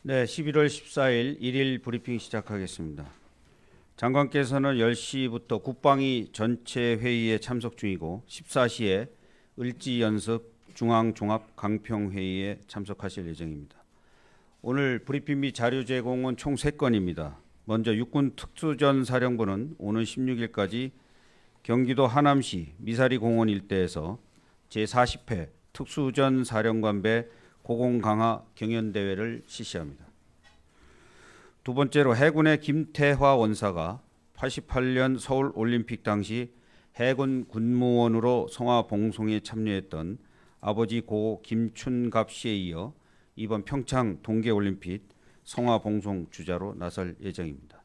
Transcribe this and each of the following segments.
네, 11월 14일 일일 브리핑 시작하겠습니다. 장관께서는 10시부터 국방위 전체 회의에 참석 중이고 14시에 을지연습 중앙종합 강평회의에 참석하실 예정입니다. 오늘 브리핑 및 자료 제공은 총 3건입니다. 먼저 육군 특수전 사령부는 오는 16일까지 경기도 하남시 미사리 공원 일대에서 제40회 특수전 사령관배 고공 강화 경연대회를 실시합니다. 두 번째로 해군의 김태화 원사가 88년 서울올림픽 당시 해군 군무원으로 성화봉송에 참여했던 아버지 고 김춘갑 씨에 이어 이번 평창 동계올림픽 성화봉송 주자로 나설 예정입니다.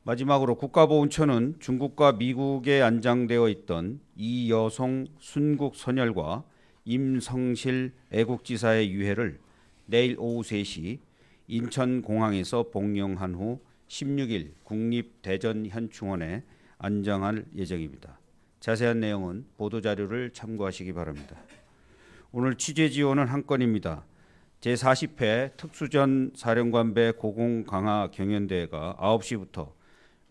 마지막으로 국가보훈처는 중국과 미국에 안장되어 있던 이여송 순국선열과 임성실 애국지사의 유해를 내일 오후 3시 인천공항에서 복령한 후 16일 국립대전현충원에 안장할 예정입니다. 자세한 내용은 보도자료를 참고하시기 바랍니다. 오늘 취재 지원은 한 건입니다. 제40회 특수전 사령관배 고공 강화 경연대회가 9시부터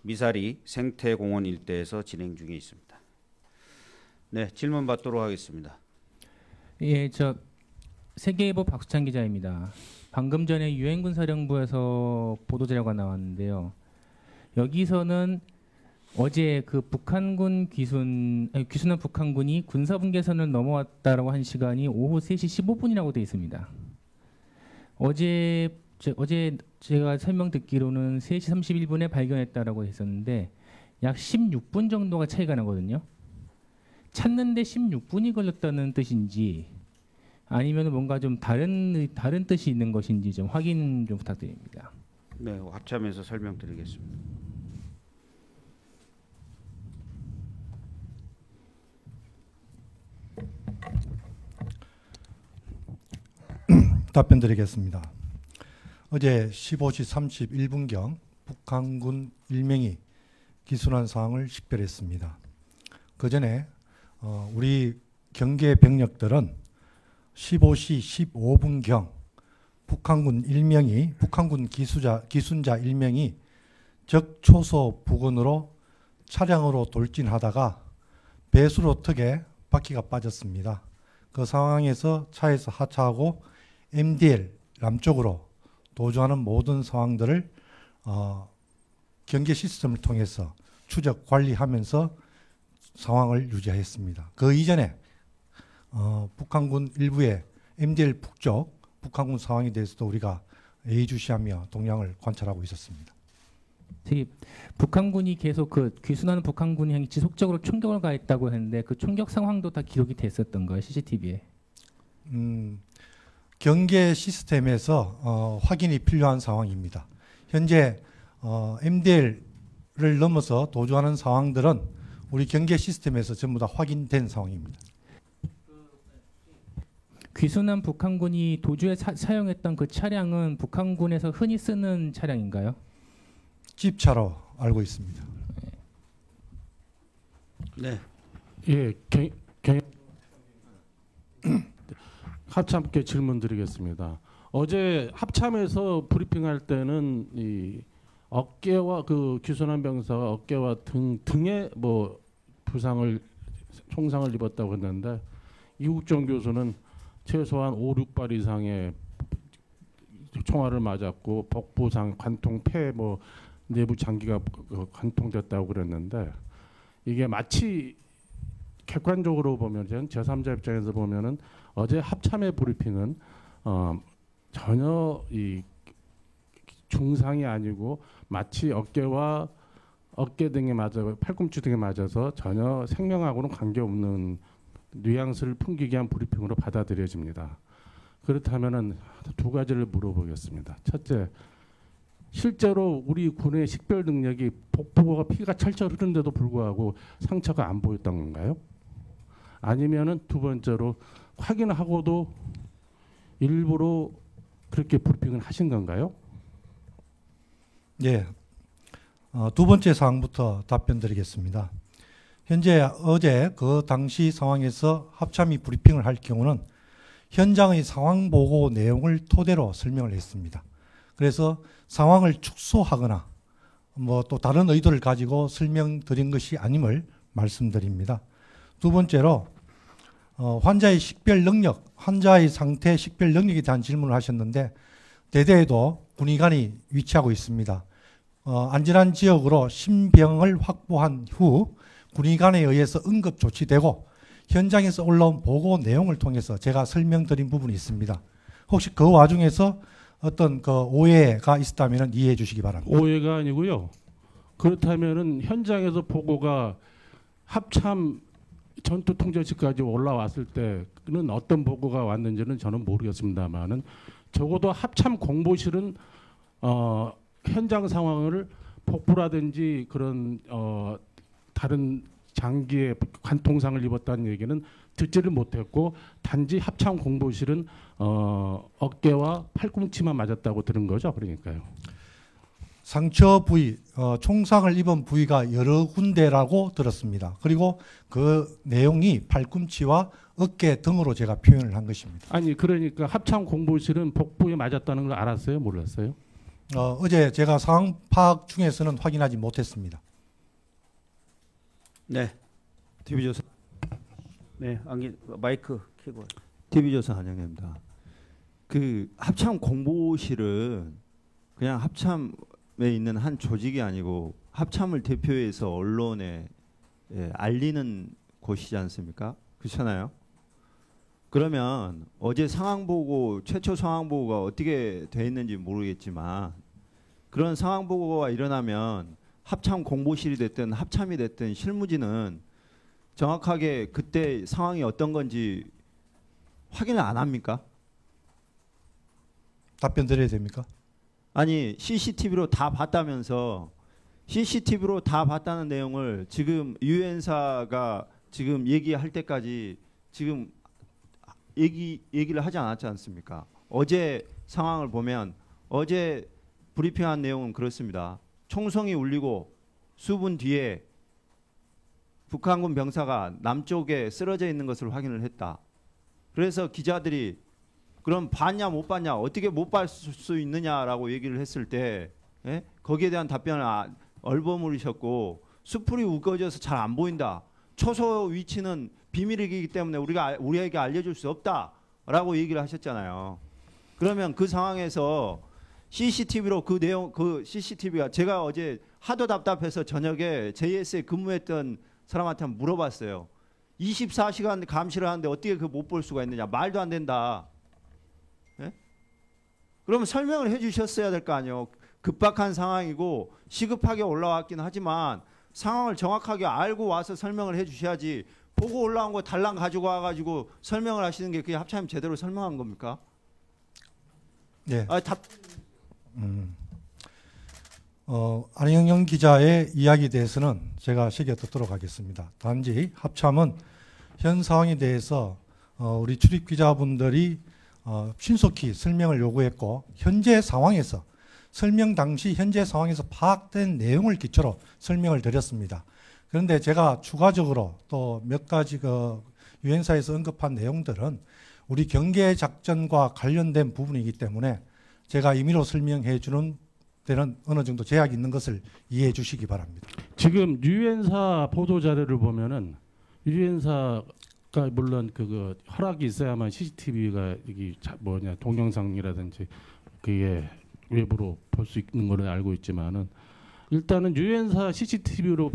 미사리 생태공원 일대에서 진행 중에 있습니다. 네, 질문 받도록 하겠습니다. 예, 저 세계일보 박수찬 기자입니다. 방금 전에 유엔군 사령부에서 보도 자료가 나왔는데요. 여기서는 어제 그 북한군 귀순한 북한군이 군사분계선을 넘어왔다라고 한 시간이 오후 3시 15분이라고 되어 있습니다. 어제 제가 설명 듣기로는 3시 31분에 발견했다라고 했었는데 약 16분 정도가 차이가 나거든요. 찾는데 16분이 걸렸다는 뜻인지 아니면 뭔가 좀 다른 뜻이 있는 것인지 좀 확인 좀 부탁드립니다. 네, 합참에서 설명드리겠습니다. 답변드리겠습니다. 어제 15시 31분경 북한군 1명이 기순한 상황을 식별했습니다. 그 전에 우리 경계 병력들은 15시 15분경 북한군 기순자 1명이 적초소 부근으로 차량으로 돌진하다가 배수로 턱에 바퀴가 빠졌습니다. 그 상황에서 차에서 하차하고 MDL 남쪽으로 도주하는 모든 상황들을 경계 시스템을 통해서 추적 관리하면서 상황을 유지했습니다. 그 이전에 북한군 일부의 MDL 북쪽 북한군 상황에 대해서도 우리가 예의주시하며 동향을 관찰하고 있었습니다. 북한군이 계속 그 귀순하는 북한군이 지속적으로 총격을 가했다고 했는데 그 총격 상황도 다 기록이 됐었던 거예요, CCTV에? 경계 시스템에서 확인이 필요한 상황입니다. 현재 MDL을 넘어서 도주하는 상황들은 우리 경계 시스템에서 전부 다 확인된 상황입니다. 귀순한 북한군이 도주에 사용했던 그 차량은 북한군에서 흔히 쓰는 차량인가요? 집차로 알고 있습니다. 네. 예, 합참께 질문드리겠습니다. 어제 합참에서 브리핑할 때는 이 어깨와 그 귀순한 병사가 어깨와 등에 뭐 부상을 총상을 입었다고 했는데 이국정 교수는 최소한 5, 6발 이상의 총알을 맞았고 복부상, 관통, 폐 뭐 내부 장기가 관통됐다고 그랬는데 이게 마치 객관적으로 보면 제3자 입장에서 보면은 어제 합참의 브리핑은 전혀 이 중상이 아니고 마치 어깨와 어깨 등에 맞아 팔꿈치 등에 맞아서 전혀 생명하고는 관계없는 뉘앙스를 풍기게 한 브리핑으로 받아들여집니다. 그렇다면은 두 가지를 물어보겠습니다. 첫째, 실제로 우리 군의 식별 능력이 복부가 피가 철철 흐르는데도 불구하고 상처가 안 보였던 건가요? 아니면은 두 번째로 확인하고도 일부러 그렇게 브리핑을 하신 건가요? 예, 두 번째 사항부터 답변드리겠습니다. 현재 어제 그 당시 상황에서 합참이 브리핑을 할 경우는 현장의 상황 보고 내용을 토대로 설명을 했습니다. 그래서 상황을 축소하거나 뭐 또 다른 의도를 가지고 설명드린 것이 아님을 말씀드립니다. 두 번째로 환자의 식별 능력, 환자의 상태 식별 능력에 대한 질문을 하셨는데 대대에도 군의관이 위치하고 있습니다. 안전한 지역으로 신병을 확보한 후 군의관에 의해서 응급 조치되고 현장에서 올라온 보고 내용을 통해서 제가 설명드린 부분이 있습니다. 혹시 그 와중에서 어떤 그 오해가 있었다면 이해해 주시기 바랍니다. 오해가 아니고요. 그렇다면은 현장에서 보고가 합참 전투통제실까지 올라왔을 때는 어떤 보고가 왔는지는 저는 모르겠습니다만은 적어도 합참 공보실은 현장 상황을 폭부라든지 그런 다른 장기의 관통상을 입었다는 얘기는 듣지를 못했고 단지 합참 공보실은 어깨와 팔꿈치만 맞았다고 들은 거죠. 그러니까요. 상처 부위, 총상을 입은 부위가 여러 군데라고 들었습니다. 그리고 그 내용이 팔꿈치와 어깨 등으로 제가 표현을 한 것입니다. 아니 그러니까 합참 공보실은 복부에 맞았다는 걸 알았어요? 몰랐어요? 어제 제가 상황 파악 중에서는 확인하지 못했습니다. 네. TV조선. 네, 마이크 켜고. TV조선 한영래입니다. 그 합참 공보실은 그냥 합참에 있는 한 조직이 아니고 합참을 대표해서 언론에 알리는 곳이지 않습니까? 그렇잖아요. 그러면 어제 상황 보고 최초 상황 보고가 어떻게 돼 있는지 모르겠지만 그런 상황 보고가 일어나면 합참 공보실이 됐든 합참이 됐든 실무진은 정확하게 그때 상황이 어떤 건지 확인을 안 합니까? 답변 드려야 됩니까? 아니 CCTV로 다 봤다면서 CCTV로 다 봤다는 내용을 지금 유엔사가 지금 얘기할 때까지 지금 얘기를 하지 않았지 않습니까? 어제 상황을 보면 어제 브리핑한 내용은 그렇습니다. 총성이 울리고 수분 뒤에 북한군 병사가 남쪽에 쓰러져 있는 것을 확인을 했다. 그래서 기자들이 그럼 봤냐 못 봤냐 어떻게 못 봤을 수 있느냐라고 얘기를 했을 때 거기에 대한 답변을 얼버무리셨고 수풀이 우거져서 잘 안 보인다. 초소 위치는 비밀이기 때문에 우리에게 알려줄 수 없다라고 얘기를 하셨잖아요. 그러면 그 상황에서 CCTV로 그 내용 그 CCTV가 제가 어제 하도 답답해서 저녁에 JS에 근무했던 사람한테 한번 물어봤어요. 24시간 감시를 하는데 어떻게 그 못 볼 수가 있느냐. 말도 안 된다. 예? 그러면 설명을 해 주셨어야 될 거 아니에요. 급박한 상황이고 시급하게 올라왔긴 하지만 상황을 정확하게 알고 와서 설명을 해 주셔야지. 보고 올라온 거 달랑 가지고 와가지고 설명을 하시는 게 그게 합참이 제대로 설명한 겁니까? 네. 답. 안영영 기자의 이야기에 대해서는 제가 새겨 듣도록 하겠습니다. 단지 합참은 현 상황에 대해서 우리 출입 기자분들이 신속히 설명을 요구했고 현재 상황에서 설명 당시 현재 상황에서 파악된 내용을 기초로 설명을 드렸습니다. 그런데 제가 추가적으로 또 몇 가지 그 유엔사에서 언급한 내용들은 우리 경계 작전과 관련된 부분이기 때문에 제가 임의로 설명해 주는 데는 어느 정도 제약이 있는 것을 이해해 주시기 바랍니다. 지금 유엔사 보도 자료를 보면은 유엔사가 물론 그 허락이 있어야만 CCTV가 여기 동영상이라든지 그게 외부로 볼 수 있는 거를 알고 있지만은 일단은 유엔사 CCTV로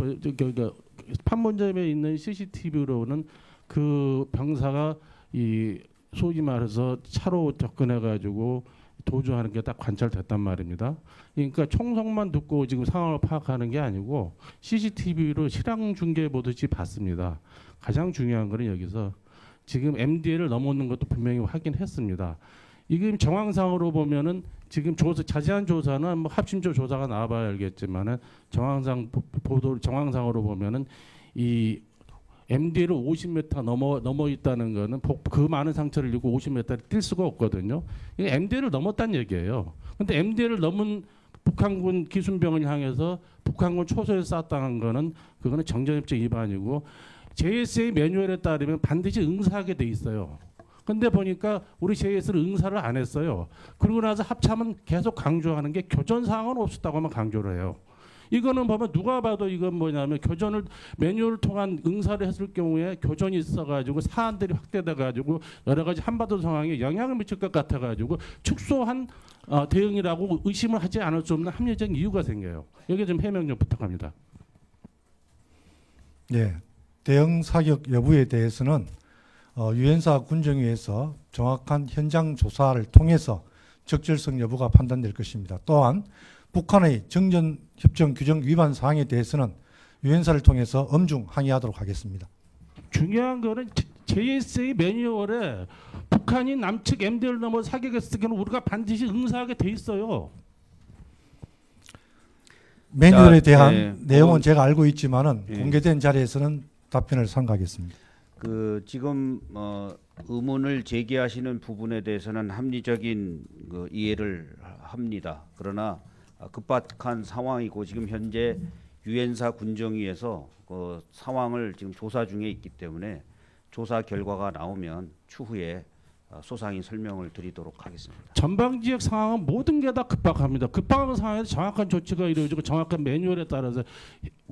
판문점에 있는 CCTV로는 그 병사가 이 소위 말해서 차로 접근해 가지고 도주하는 게 딱 관찰됐단 말입니다. 그러니까 총성만 듣고 지금 상황을 파악하는 게 아니고 CCTV로 실황 중계 보듯이 봤습니다. 가장 중요한 거는 여기서 지금 MDL을 넘어오는 것도 분명히 확인했습니다. 이게 정황상으로 보면은 지금 자세한 조사는 뭐 합심조 조사가 나와봐야 알겠지만은 정황상으로 보면은 이 MD를 50m 넘어 있다는 거는 그 많은 상처를 입고 50m를 뛸 수가 없거든요. 이게 MD를 넘었다는 얘기예요. 근데 MD를 넘은 북한군 기순병을 향해서 북한군 초소에 쐈다는 거는 그거는 정전협정 위반이고 JSA 매뉴얼에 따르면 반드시 응사하게 돼 있어요. 근데 보니까 우리 JS는 응사를 안 했어요. 그러고 나서 합참은 계속 강조하는 게 교전 사항은 없었다고만 강조를 해요. 이거는 보면 누가 봐도 이건 뭐냐면 교전을 매뉴얼을 통한 응사를 했을 경우에 교전이 있어가지고 사안들이 확대돼가지고 여러 가지 한반도 상황에 영향을 미칠 것 같아가지고 축소한 대응이라고 의심을 하지 않을 수 없는 합리적인 이유가 생겨요. 여기 좀 해명 좀 부탁합니다. 예, 대응 사격 여부에 대해서는 유엔사 군정위에서 정확한 현장 조사를 통해서 적절성 여부가 판단될 것입니다. 또한 북한의 정전협정 규정 위반 사항에 대해서는 유엔사를 통해서 엄중 항의하도록 하겠습니다. 중요한 거는 JSA 매뉴얼에 북한이 남측 MD를 넘어 사격했을 경우 우리가 반드시 응사하게 돼 있어요. 매뉴얼에 자, 대한 네, 내용은 제가 알고 있지만은 예. 공개된 자리에서는 답변을 삼가하겠습니다. 그 지금 의문을 제기하시는 부분에 대해서는 합리적인 그 이해를 합니다. 그러나 급박한 상황이고 지금 현재 유엔사 군정위에서 그 상황을 지금 조사 중에 있기 때문에 조사 결과가 나오면 추후에 소상히 설명을 드리도록 하겠습니다. 전방 지역 상황은 모든 게 다 급박합니다. 급박한 상황에서 정확한 조치가 이루어지고 정확한 매뉴얼에 따라서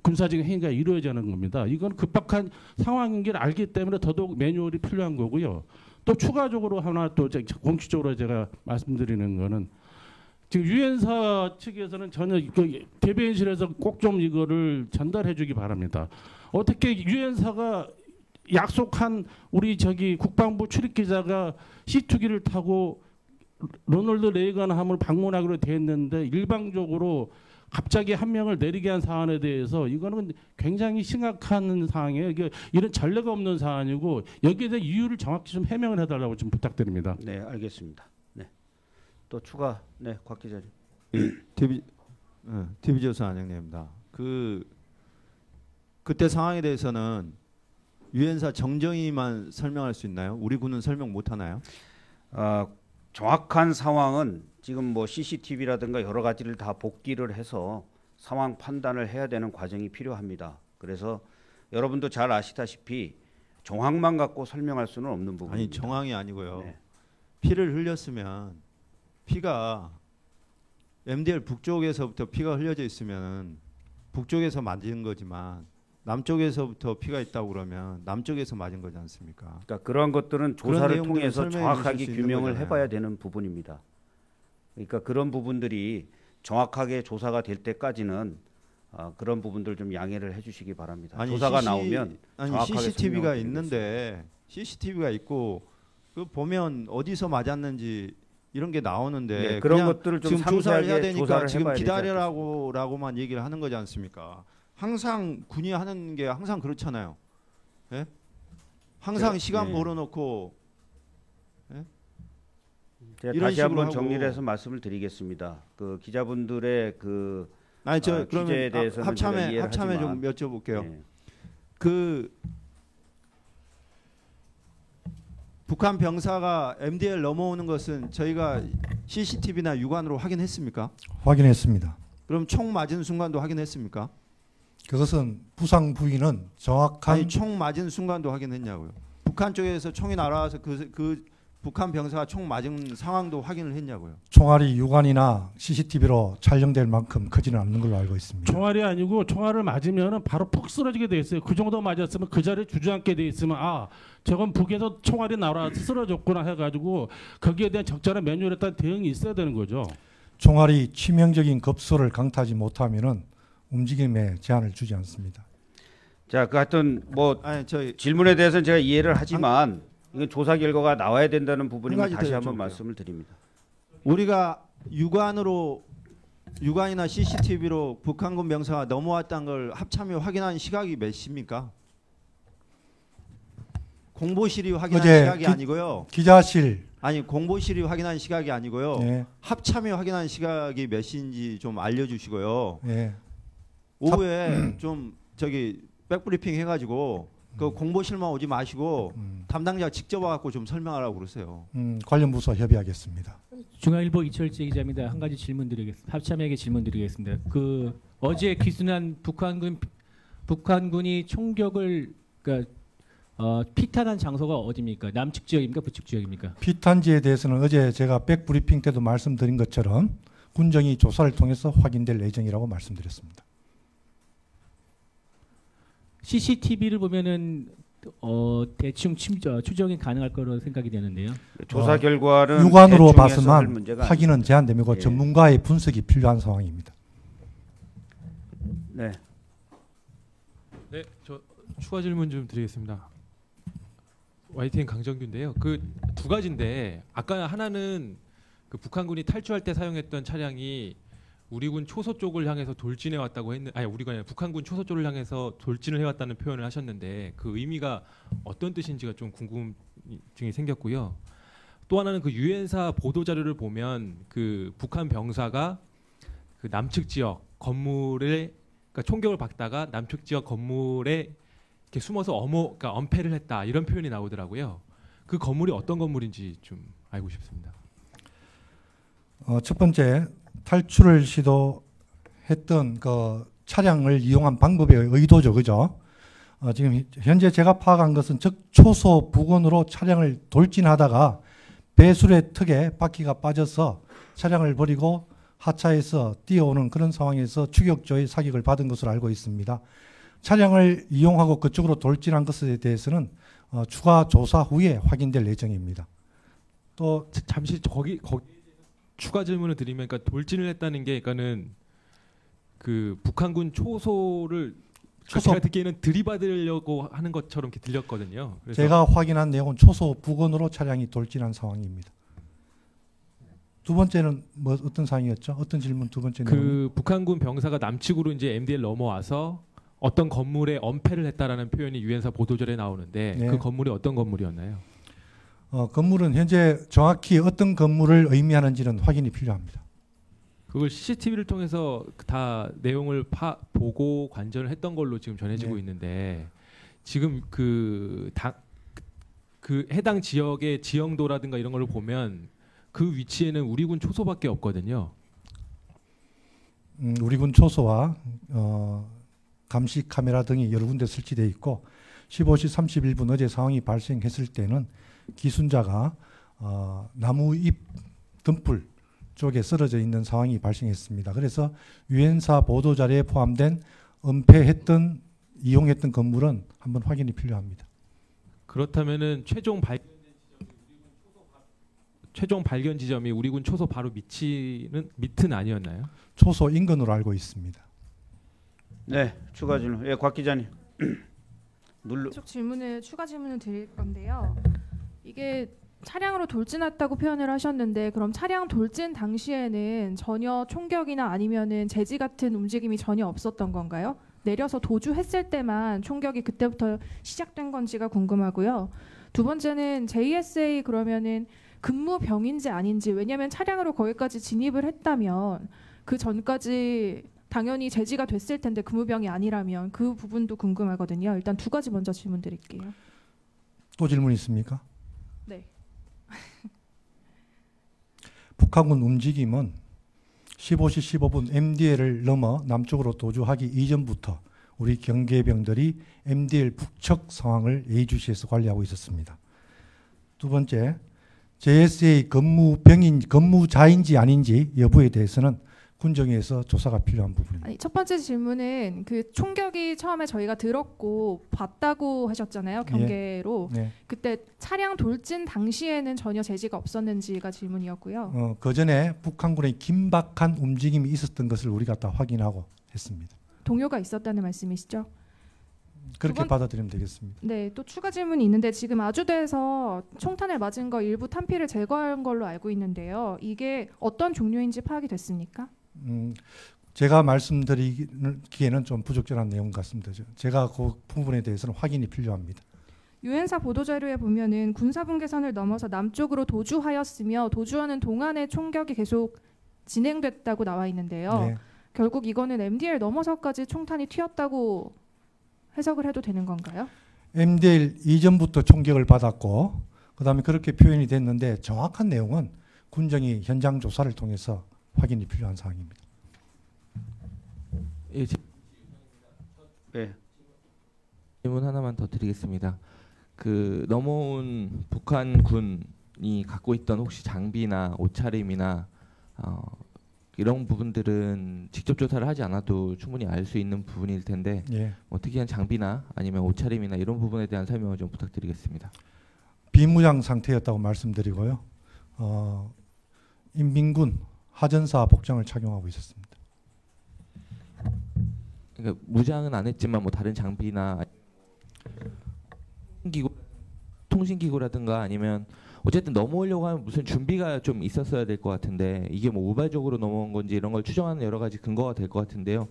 군사적인 행위가 이루어지는 겁니다. 이건 급박한 상황인 걸 알기 때문에 더더욱 매뉴얼이 필요한 거고요. 또 추가적으로 하나 또 공식적으로 제가 말씀드리는 거는 지금 유엔사 측에서는 전혀 그 대변인실에서 꼭 좀 이거를 전달해 주기 바랍니다. 어떻게 유엔사가 약속한 우리 국방부 출입기자가 C2기를 타고 로널드 레이건 함을 방문하기로 돼 있는데 일방적으로 갑자기 한 명을 내리게 한 사안에 대해서 이거는 굉장히 심각한 사안이에요. 이런 전례가 없는 사안이고 여기에 대한 이유를 정확히 좀 해명을 해달라고 좀 부탁드립니다. 네, 알겠습니다. 네, 또 추가 곽 기자님. TV조선 안영래입니다. 그때 상황에 대해서는 유엔사 정정위만 설명할 수 있나요? 우리 군은 설명 못 하나요? 정확한 상황은 지금 뭐 CCTV라든가 여러 가지를 다 복기를 해서 상황 판단을 해야 되는 과정이 필요합니다. 그래서 여러분도 잘 아시다시피 정황만 갖고 설명할 수는 없는 부분입니다. 아니 정황이 아니고요. 네. 피를 흘렸으면 피가 MDL 북쪽에서부터 피가 흘려져 있으면 북쪽에서 맞은 거지만 남쪽에서부터 피가 있다고 그러면 남쪽에서 맞은 거지 않습니까? 그러니까 그러한 것들은 그런 조사를 내용들은 통해서 설명해 정확하게 주실 수 있는 규명을 거잖아요. 해봐야 되는 부분입니다. 그러니까 그런 부분들이 정확하게 조사가 될 때까지는 그런 부분들 좀 양해를 해주시기 바랍니다. 조사가 나오면 정확하게 CCTV가 설명을 있는데 CCTV가 있고 그 보면 어디서 맞았는지 이런 게 나오는데 네, 그런 그냥 것들을 좀 지금 조사를 해야 상세하게 되니까 조사를 지금 해봐야 되지 기다려라고만 얘기를 하는 거지 않습니까? 항상 군이 하는 게 항상 그렇잖아요. 예? 항상 제가- 시간 네. 벌어놓고 제가 이런 다시 한번 식으로 정리를 하고. 해서 말씀을 드리겠습니다. 그 기자분들의 아니 저 취재에 그러면 대해서는 제가 이해를 합참에 좀 하지만, 여쭤볼게요. 네. 그 북한 병사가 MDL 넘어오는 것은 저희가 CCTV나 육안으로 확인했습니까? 확인했습니다. 그럼 총 맞은 순간도 확인했습니까? 그것은 부상 부위는 정확한 아니 총 맞은 순간도 확인했냐고요. 북한 쪽에서 총이 날아와서 그 북한 병사가 총 맞은 상황도 확인을 했냐고요. 총알이 육안이나 CCTV로 촬영될 만큼 크지는 않는 걸로 알고 있습니다. 총알이 아니고 총알을 맞으면 바로 푹 쓰러지게 돼 있어요. 그 정도 맞았으면 그 자리에 주저앉게 돼 있으면 저건 북에서 총알이 날아와서 쓰러졌구나 해가지고 거기에 대한 적절한 매뉴얼에 따른 대응이 있어야 되는 거죠. 총알이 치명적인 급소를 강타하지 못하면은 움직임에 제한을 주지 않습니다. 자, 하여튼 뭐 아니 저희 질문에 대해서는 제가 이해를 하지만 이건 조사 결과가 나와야 된다는 부분이면 가지 다시 더 한번 여쭤볼게요. 말씀을 드립니다. 우리가 육안이나 CCTV로 북한군 병사가 넘어왔다는 걸 합참이 확인한 시각이 몇 시입니까? 공보실이 확인한 어제 시각이 아니고요. 기자실 아니 공보실이 확인한 시각이 아니고요. 예, 합참이 확인한 시각이 몇 시인지 좀 알려주시고요. 예, 오후에 좀 백브리핑 해가지고 그 공보실만 오지 마시고 담당자 직접 와갖고 좀 설명하라고 그러세요. 관련 부서 협의하겠습니다. 중앙일보 이철재 기자입니다. 한 가지 합참에게 질문 드리겠습니다. 그 어제 기순한 북한군이 총격을 그러니까 피탄한 장소가 어디입니까? 남측 지역입니까? 북측 지역입니까? 피탄지에 대해서는 어제 제가 백브리핑 때도 말씀드린 것처럼 군정이 조사를 통해서 확인될 예정이라고 말씀드렸습니다. CCTV를 보면은 대충 추정이 가능할 거로 생각이 되는데요. 조사 결과는 육안으로 대충 해석할 봐서만 문제가 확인은 제한됩니다. 예. 전문가의 분석이 필요한 상황입니다. 네. 네, 저 추가 질문 좀 드리겠습니다. YTN 강정규인데요. 그 두 가지인데 아까 하나는 그 북한군이 탈주할 때 사용했던 차량이 우리군 초소 쪽을 향해서 돌진해 왔다고 했는 우리가 아니라 북한군 초소 쪽을 향해서 돌진을 해왔다는 표현을 하셨는데 그 의미가 어떤 뜻인지가 좀 궁금증이 생겼고요. 또 하나는 그 유엔사 보도 자료를 보면 그 북한 병사가 그 남측 지역 건물에 그러니까 총격을 받다가 남측 지역 건물에 이렇게 숨어서 그러니까 엄폐를 했다 이런 표현이 나오더라고요. 그 건물이 어떤 건물인지 좀 알고 싶습니다. 첫 번째 탈출을 시도했던 그 차량을 이용한 방법의 의도죠, 그죠? 지금 현재 제가 파악한 것은 적초소 부근으로 차량을 돌진하다가 배수의 턱에 바퀴가 빠져서 차량을 버리고 하차해서 뛰어오는 그런 상황에서 추격조의 사격을 받은 것으로 알고 있습니다. 차량을 이용하고 그쪽으로 돌진한 것에 대해서는 추가 조사 후에 확인될 예정입니다. 또 잠시 거기 추가 질문을 드리면, 그러니까 돌진을 했다는 게, 그러니까는 그 북한군 초소를 제가 듣기에는 들이받으려고 하는 것처럼 이렇게 들렸거든요. 그래서 제가 확인한 내용은 초소 부근으로 차량이 돌진한 상황입니다. 두 번째는 뭐 어떤 상황이었죠? 어떤 질문 두 번째 내용? 그 북한군 병사가 남측으로 이제 MDL 넘어와서 어떤 건물에 엄폐를 했다라는 표현이 유엔사 보도자료에 나오는데 네. 그 건물이 어떤 건물이었나요? 건물은 현재 정확히 어떤 건물을 의미하는지는 확인이 필요합니다. 그걸 CCTV를 통해서 다 내용을 보고 관전을 했던 걸로 지금 전해지고 네. 있는데 지금 그 해당 지역의 지형도라든가 이런 걸 보면 그 위치에는 우리군 초소밖에 없거든요. 우리군 초소와 감시 카메라 등이 여러 군데 설치되어 있고 15시 31분 어제 상황이 발생했을 때는 기순자가 나무 잎 등불 쪽에 쓰러져 있는 상황이 발생했습니다. 그래서 유엔사 보도자료에 포함된 은폐했던 이용했던 건물은 한번 확인이 필요합니다. 그렇다면은 최종 발견 지점이 우리군 초소 바로 밑은 아니었나요? 초소 인근으로 알고 있습니다. 네, 추가 질문. 예, 곽 기자님. 추가 질문을 드릴 건데요. 이게 차량으로 돌진했다고 표현을 하셨는데 그럼 차량 돌진 당시에는 전혀 총격이나 아니면은 제지 같은 움직임이 전혀 없었던 건가요? 내려서 도주했을 때만 총격이 그때부터 시작된 건지가 궁금하고요. 두 번째는 JSA 그러면은 근무병인지 아닌지, 왜냐하면 차량으로 거기까지 진입을 했다면 그 전까지 당연히 제지가 됐을 텐데 근무병이 아니라면 그 부분도 궁금하거든요. 일단 두 가지 먼저 질문 드릴게요. 또 질문 있습니까? 네. 북한군 움직임은 15시 15분 MDL을 넘어 남쪽으로 도주하기 이전부터 우리 경계병들이 MDL 북측 상황을 예의주시해서 관리하고 있었습니다. 두 번째, JSA 근무자인지 아닌지 여부에 대해서는 군정위에서 조사가 필요한 부분입니다. 첫 번째 질문은 그 총격이 처음에 저희가 들었고 봤다고 하셨잖아요. 경계로. 네. 그때 차량 돌진 당시에는 전혀 제지가 없었는지가 질문이었고요. 그 전에 북한군의 긴박한 움직임이 있었던 것을 우리가 다 확인하고 했습니다. 동요가 있었다는 말씀이시죠? 그렇게 받아들이면 되겠습니다. 네, 또 추가 질문이 있는데 지금 아주대에서 총탄을 맞은 거 일부 탄피를 제거한 걸로 알고 있는데요. 이게 어떤 종류인지 파악이 됐습니까? 제가 말씀드리기에는 좀 부적절한 내용 같습니다. 제가 그 부분에 대해서는 확인이 필요합니다. 유엔사 보도자료에 보면은 군사분계선을 넘어서 남쪽으로 도주하였으며 도주하는 동안에 총격이 계속 진행됐다고 나와 있는데요. 네. 결국 이거는 MDL 넘어서까지 총탄이 튀었다고 해석을 해도 되는 건가요? MDL 이전부터 총격을 받았고 그다음에 그렇게 표현이 됐는데 정확한 내용은 군정이 현장 조사를 통해서 확인이 필요한 사항입니다. 질문 하나만 더 드리겠습니다. 그 넘어온 북한군이 갖고 있던 혹시 장비나 옷차림이나 이런 부분들은 직접 조사를 하지 않아도 충분히 알 수 있는 부분일 텐데 예. 뭐 특이한 장비나 아니면 옷차림이나 이런 부분에 대한 설명을 좀 부탁드리겠습니다. 비무장 상태였다고 말씀드리고요. 인민군 하전사 복장을 착용하고 있었습니다. 그러니까 무장은 안 했지만 뭐 다른 장비나 통신기구라든가 아니면 어쨌든 넘어오려고 하면 무슨 준비가 좀 있었어야 될 것 같은데 이게 뭐 우발적으로 넘어온 건지 이런 걸 추정하는 여러 가지 근거가 될 것 같은데요.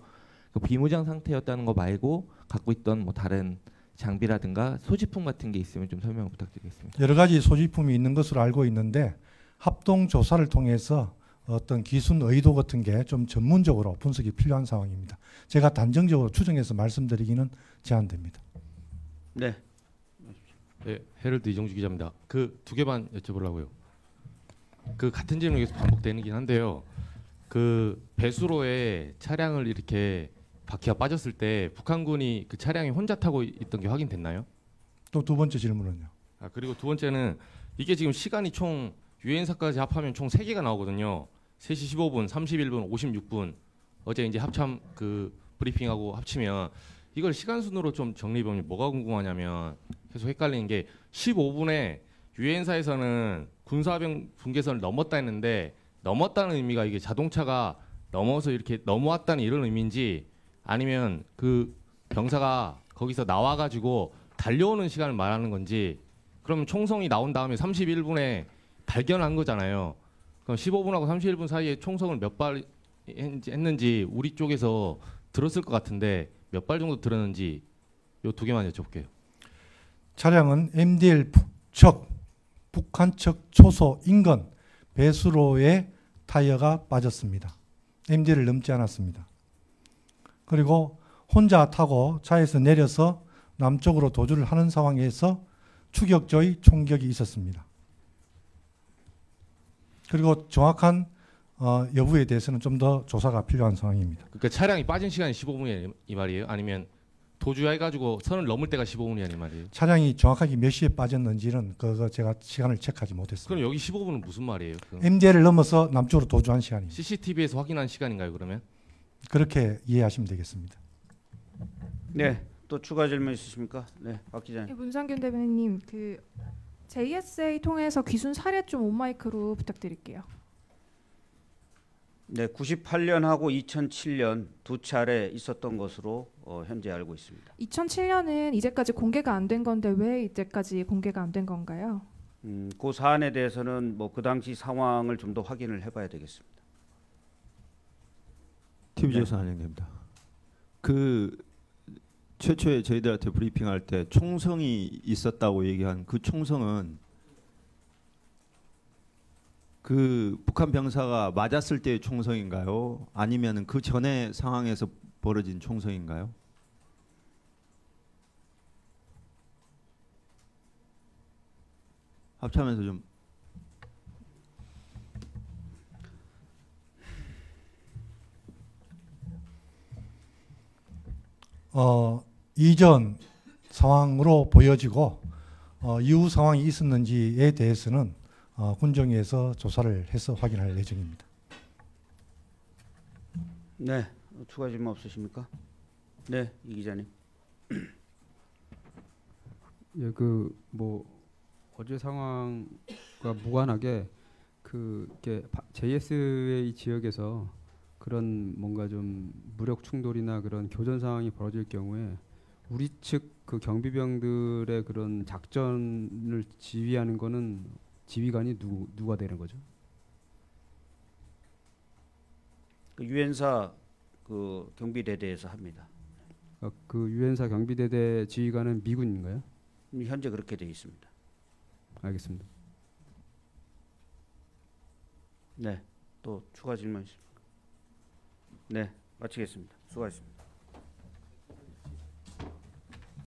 그 비무장 상태였다는 거 말고 갖고 있던 뭐 다른 장비라든가 소지품 같은 게 있으면 좀 설명을 부탁드리겠습니다. 여러 가지 소지품이 있는 것으로 알고 있는데 합동 조사를 통해서 어떤 기순 의도 같은 게 좀 전문적으로 분석이 필요한 상황입니다. 제가 단정적으로 추정해서 말씀드리기는 제한됩니다. 네. 네, 헤럴드 이정주 기자입니다. 그 두 개만 여쭤보려고요. 그 같은 질문이 계속 반복되긴 한데요. 그 배수로에 차량을 이렇게 바퀴가 빠졌을 때 북한군이 그 차량이 혼자 타고 있던 게 확인됐나요? 또 두 번째 질문은요. 그리고 두 번째는 이게 지금 시간이 총 유엔사까지 합하면 총 3개가 나오거든요. 3시 15분, 31분, 56분. 어제 이제 합참 그 브리핑하고 합치면 이걸 시간 순으로 좀 정리해보면 뭐가 궁금하냐면 계속 헷갈리는 게 15분에 유엔사에서는 군사병 분계선을 넘었다 했는데 넘었다는 의미가 이게 자동차가 넘어서 이렇게 넘어왔다는 이런 의미인지 아니면 그 병사가 거기서 나와가지고 달려오는 시간을 말하는 건지 그러면 총성이 나온 다음에 31분에 발견한 거잖아요. 그럼 15분하고 31분 사이에 총성을 몇 발 했는지 우리 쪽에서 들었을 것 같은데 몇 발 정도 들었는지 요 두 개만 여쭤볼게요. 차량은 MDL 북측, 북한 측 초소 인근 배수로에 타이어가 빠졌습니다. MDL을 넘지 않았습니다. 그리고 혼자 타고 차에서 내려서 남쪽으로 도주를 하는 상황에서 추격조의 총격이 있었습니다. 그리고 정확한 여부에 대해서는 좀 더 조사가 필요한 상황입니다. 그러니까 차량이 빠진 시간이 15분이야 이 말이에요? 아니면 도주해가지고 선을 넘을 때가 15분이야 이 말이에요? 차량이 정확하게 몇 시에 빠졌는지는 그거 제가 시간을 체크하지 못했습니다. 그럼 여기 15분은 무슨 말이에요? MDL을 넘어서 남쪽으로 도주한 시간입니다. CCTV에서 확인한 시간인가요 그러면? 그렇게 이해하시면 되겠습니다. 네. 또 추가 질문 있으십니까? 네, 박 기자님. 네, 문상균 대변인님, 그 JSA 통해서 귀순 사례 좀 온마이크로 부탁드릴게요. 네, 98년하고 2007년 두 차례 있었던 것으로 현재 알고 있습니다. 2007년은 이제까지 공개가 안 된 건데 왜 이때까지 공개가 안 된 건가요? 그 사안에 대해서는 뭐 그 당시 상황을 좀 더 확인을 해봐야 되겠습니다. TV조선 한영대입니다. 그 최초에 저희들한테 브리핑할 때 총성이 있었다고 얘기한 그 총성은 그 북한 병사가 맞았을 때의 총성인가요? 아니면 그 전에 상황에서 벌어진 총성인가요? 합참에서 좀 이전 상황으로 보여지고 이후 상황이 있었는지에 대해서는 군정위에서 조사를 해서 확인할 예정입니다. 네, 추가 질문 없으십니까? 네, 이 기자님. 예, 그 뭐 어제 상황과 무관하게 그 이렇게 JSA 지역에서 그런 뭔가 좀 무력 충돌이나 그런 교전 상황이 벌어질 경우에 우리 측 그 경비병들의 그런 작전을 지휘하는 거는 지휘관이 누가 되는 거죠? 그 유엔사 그 경비대대에서 합니다. 그 유엔사 경비대대 지휘관은 미군인가요? 현재 그렇게 되어 있습니다. 알겠습니다. 네, 또 추가 질문 있습니까? 네, 마치겠습니다. 수고하셨습니다.